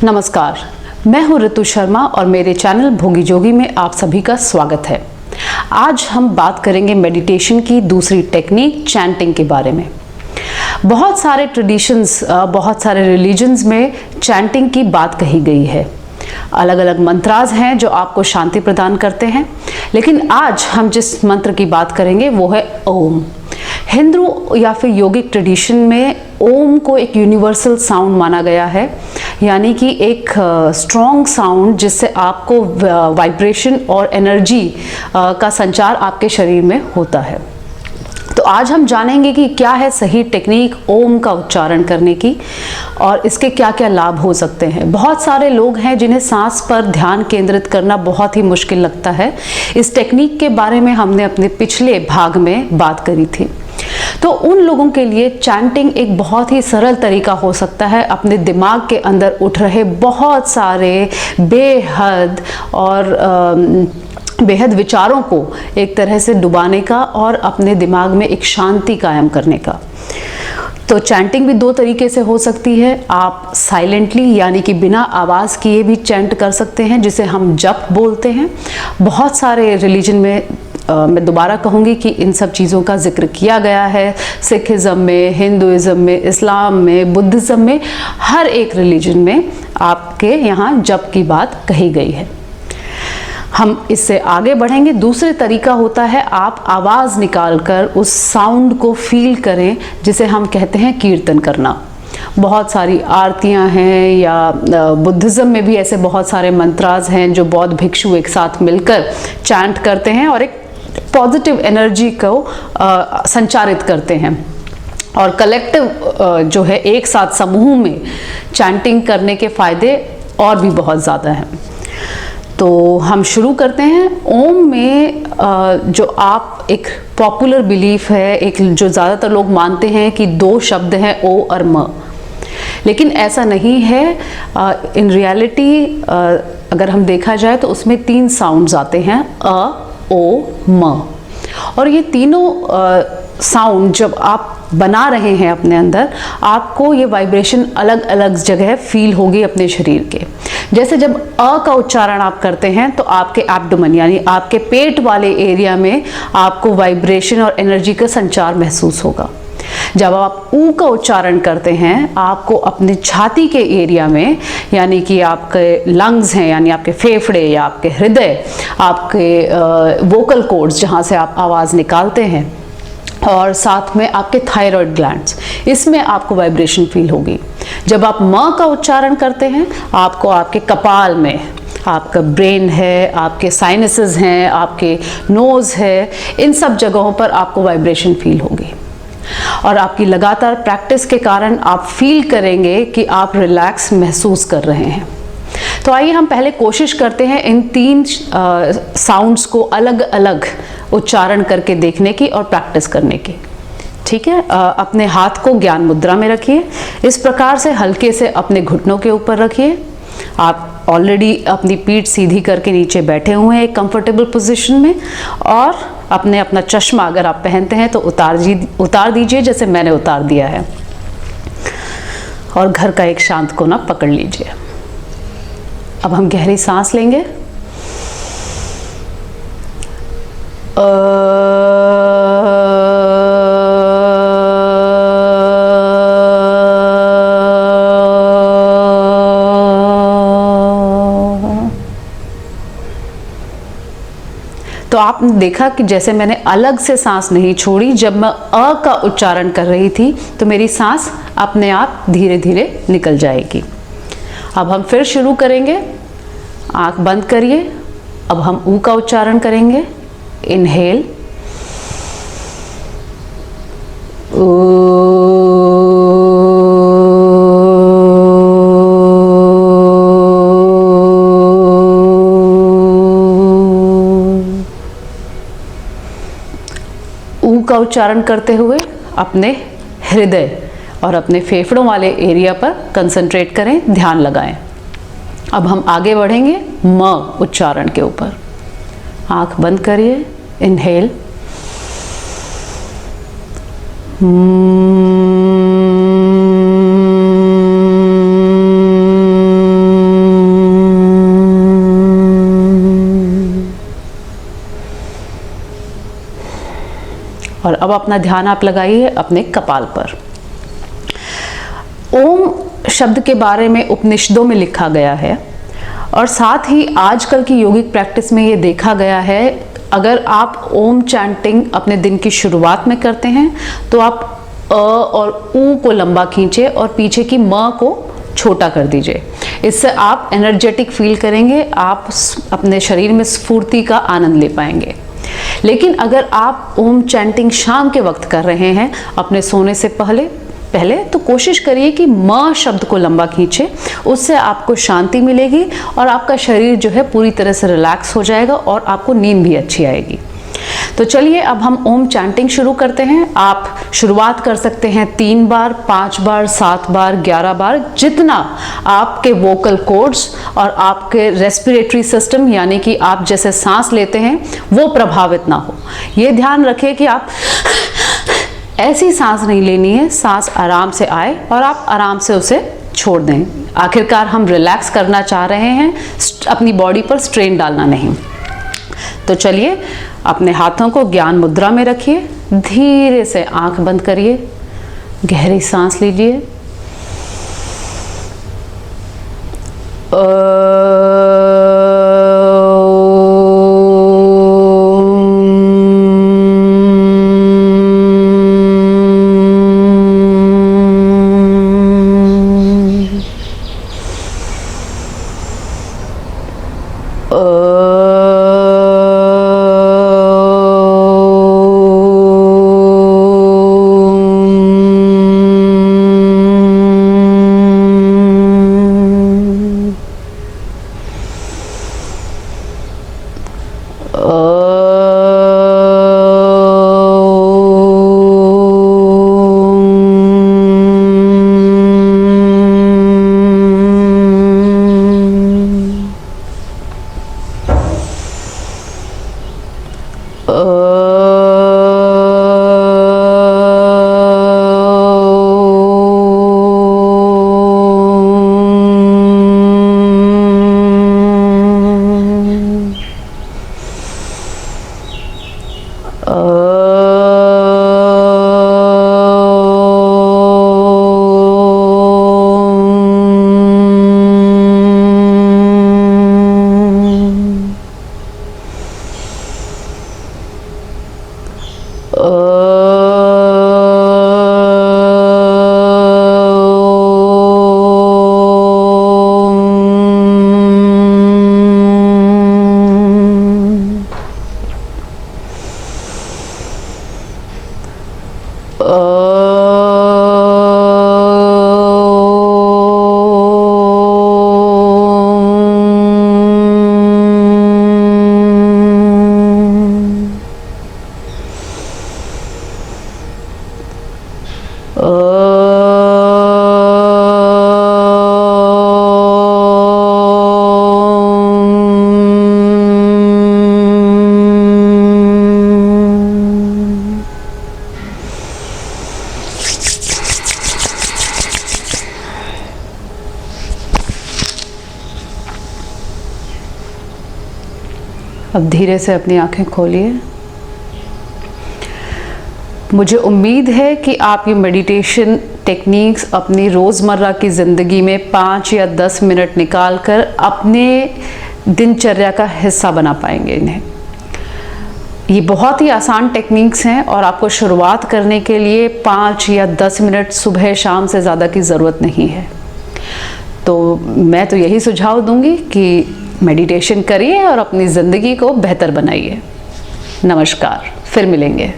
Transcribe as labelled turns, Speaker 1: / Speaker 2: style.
Speaker 1: नमस्कार, मैं हूं ऋतु शर्मा और मेरे चैनल भोगी जोगी में आप सभी का स्वागत है। आज हम बात करेंगे मेडिटेशन की दूसरी टेक्निक चैंटिंग के बारे में। बहुत सारे ट्रेडिशंस, बहुत सारे रिलीजन्स में चैंटिंग की बात कही गई है। अलग अलग मंत्राज हैं जो आपको शांति प्रदान करते हैं, लेकिन आज हम जिस मंत्र की बात करेंगे वो है ओम। हिंदू या फिर योगिक ट्रेडिशन में ओम को एक यूनिवर्सल साउंड माना गया है, यानी कि एक स्ट्रॉन्ग साउंड जिससे आपको वाइब्रेशन और एनर्जी का संचार आपके शरीर में होता है। तो आज हम जानेंगे कि क्या है सही टेक्निक ओम का उच्चारण करने की और इसके क्या क्या लाभ हो सकते हैं। बहुत सारे लोग हैं जिन्हें सांस पर ध्यान केंद्रित करना बहुत ही मुश्किल लगता है। इस टेक्निक के बारे में हमने अपने पिछले भाग में बात करी थी। तो उन लोगों के लिए चैंटिंग एक बहुत ही सरल तरीका हो सकता है अपने दिमाग के अंदर उठ रहे बहुत सारे बेहद विचारों को एक तरह से डुबाने का और अपने दिमाग में एक शांति कायम करने का। तो चैंटिंग भी दो तरीके से हो सकती है। आप साइलेंटली यानी कि बिना आवाज़ किए भी चैंट कर सकते हैं, जिसे हम जप बोलते हैं। बहुत सारे रिलीजन में मैं दोबारा कहूँगी कि इन सब चीज़ों का जिक्र किया गया है। सिखिज़म में, हिंदुइज़्म में, इस्लाम में, बुद्धिज़्म में, हर एक रिलीजन में आपके यहाँ जप की बात कही गई है। हम इससे आगे बढ़ेंगे। दूसरे तरीका होता है आप आवाज़ निकालकर उस साउंड को फील करें, जिसे हम कहते हैं कीर्तन करना। बहुत सारी आरतियां हैं या बुद्धिज़्म में भी ऐसे बहुत सारे मंत्राज हैं जो बौद्ध भिक्षु एक साथ मिलकर चैंट करते हैं और एक पॉजिटिव एनर्जी को संचारित करते हैं। और कलेक्टिव जो है एक साथ समूह में चैंटिंग करने के फ़ायदे और भी बहुत ज़्यादा हैं। तो हम शुरू करते हैं। ओम में जो आप एक पॉपुलर बिलीफ है, एक जो ज़्यादातर लोग मानते हैं कि दो शब्द हैं ओ और म, लेकिन ऐसा नहीं है। इन रियलिटी अगर हम देखा जाए तो उसमें तीन साउंड्स आते हैं, अ, ओ, म। और ये तीनों साउंड जब आप बना रहे हैं अपने अंदर, आपको ये वाइब्रेशन अलग अलग जगह फील होगी अपने शरीर के। जैसे जब अ का उच्चारण आप करते हैं तो आपके एब्डोमेन यानी आपके पेट वाले एरिया में आपको वाइब्रेशन और एनर्जी का संचार महसूस होगा। जब आप ऊ का उच्चारण करते हैं, आपको अपने छाती के एरिया में, यानी कि आपके लंग्स हैं यानी आपके फेफड़े या आपके हृदय, आपके वोकल कॉर्ड्स जहाँ से आप आवाज़ निकालते हैं, और साथ में आपके थायराइड ग्लैंड्स, इसमें आपको वाइब्रेशन फील होगी। जब आप म का उच्चारण करते हैं, आपको आपके कपाल में, आपका ब्रेन है, आपके साइनसेस हैं, आपके नोज़ है, इन सब जगहों पर आपको वाइब्रेशन फील होगी। और आपकी लगातार प्रैक्टिस के कारण आप फील करेंगे कि आप रिलैक्स महसूस कर रहे हैं। तो आइए हम पहले कोशिश करते हैं इन तीन साउंड्स को अलग अलग उच्चारण करके देखने की और प्रैक्टिस करने की। ठीक है, अपने हाथ को ज्ञान मुद्रा में रखिए। इस प्रकार से हल्के से अपने घुटनों के ऊपर रखिए। आप ऑलरेडी अपनी पीठ सीधी करके नीचे बैठे हुए हैं एक कंफर्टेबल पोजीशन में, और अपना चश्मा अगर आप पहनते हैं तो उतार दीजिए, जैसे मैंने उतार दिया है। और घर का एक शांत कोना पकड़ लीजिए। अब हम गहरी सांस लेंगे। तो आपने देखा कि जैसे मैंने अलग से सांस नहीं छोड़ी। जब मैं अ का उच्चारण कर रही थी तो मेरी सांस अपने आप धीरे धीरे निकल जाएगी। अब हम फिर शुरू करेंगे। आंख बंद करिए। अब हम ऊ का उच्चारण करेंगे। इनहेल, ऊ का उच्चारण करते हुए अपने हृदय और अपने फेफड़ों वाले एरिया पर कंसंट्रेट करें, ध्यान लगाएं। अब हम आगे बढ़ेंगे म उच्चारण के ऊपर। आंख बंद करिए। इनहेल, ऊ, और अब अपना ध्यान आप लगाइए अपने कपाल पर। ओम शब्द के बारे में उपनिषदों में लिखा गया है और साथ ही आजकल की योगिक प्रैक्टिस में ये देखा गया है, अगर आप ओम चैंटिंग अपने दिन की शुरुआत में करते हैं तो आप अ और ऊ को लंबा खींचे और पीछे की म को छोटा कर दीजिए। इससे आप एनर्जेटिक फील करेंगे, आप अपने शरीर में स्फूर्ति का आनंद ले पाएंगे। लेकिन अगर आप ओम चैंटिंग शाम के वक्त कर रहे हैं अपने सोने से पहले तो कोशिश करिए कि म शब्द को लंबा खींचे, उससे आपको शांति मिलेगी और आपका शरीर जो है पूरी तरह से रिलैक्स हो जाएगा और आपको नींद भी अच्छी आएगी। तो चलिए अब हम ओम चैंटिंग शुरू करते हैं। आप शुरुआत कर सकते हैं 3 बार, 5 बार, 7 बार, 11 बार, जितना आपके वोकल कॉर्ड्स और आपके रेस्पिरेटरी सिस्टम यानी कि आप जैसे सांस लेते हैं वो प्रभावित ना हो। ये ध्यान रखें कि आप ऐसी सांस नहीं लेनी है, सांस आराम से आए और आप आराम से उसे छोड़ दें। आखिरकार हम रिलैक्स करना चाह रहे हैं, अपनी बॉडी पर स्ट्रेन डालना नहीं। तो चलिए अपने हाथों को ज्ञान मुद्रा में रखिए, धीरे से आंख बंद करिए, गहरी सांस लीजिए। अब धीरे से अपनी आंखें खोलिए। मुझे उम्मीद है कि आप ये मेडिटेशन टेक्निक्स अपनी रोज़मर्रा की ज़िंदगी में 5 या 10 मिनट निकाल कर अपने दिनचर्या का हिस्सा बना पाएंगे इन्हें। ये बहुत ही आसान टेक्निक्स हैं और आपको शुरुआत करने के लिए 5 या 10 मिनट सुबह शाम से ज़्यादा की ज़रूरत नहीं है। तो मैं तो यही सुझाव दूंगी कि मेडिटेशन करिए और अपनी ज़िंदगी को बेहतर बनाइए। नमस्कार, फिर मिलेंगे।